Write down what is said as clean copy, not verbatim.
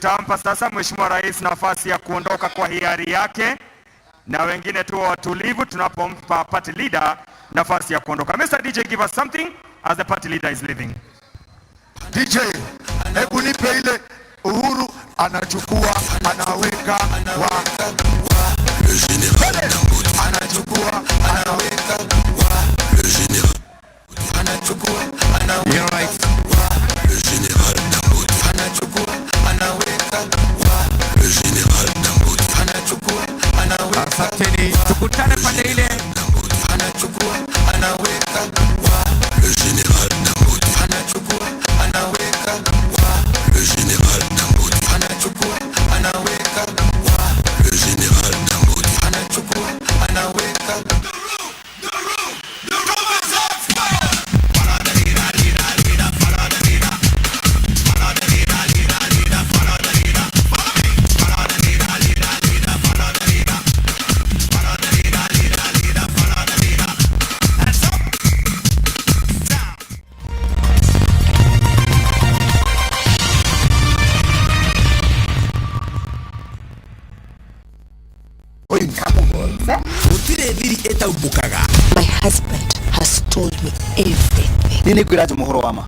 Tutampa sasa Mheshimiwa Rais nafasi ya kuondoka kwa hiari yake, na wengine tu watulivu tunapompa party leader nafasi ya kuondoka. Mr. DJ, give us something as the party leader is leaving. DJ, hebu nipe ile Uhuru anachukua anaweka wa le général anachukua anaweka wa le général anachukua anaweka le général anachukua anaweka wa le général anachukua anaweka. Asanteni, tukutane pande ile. Anachukua anaweka wa le général anachukua anaweka wa le général anachukua anaweka wa le général anachukua anaweka. My husband has told me everything. Nini kuraje muhoro wama?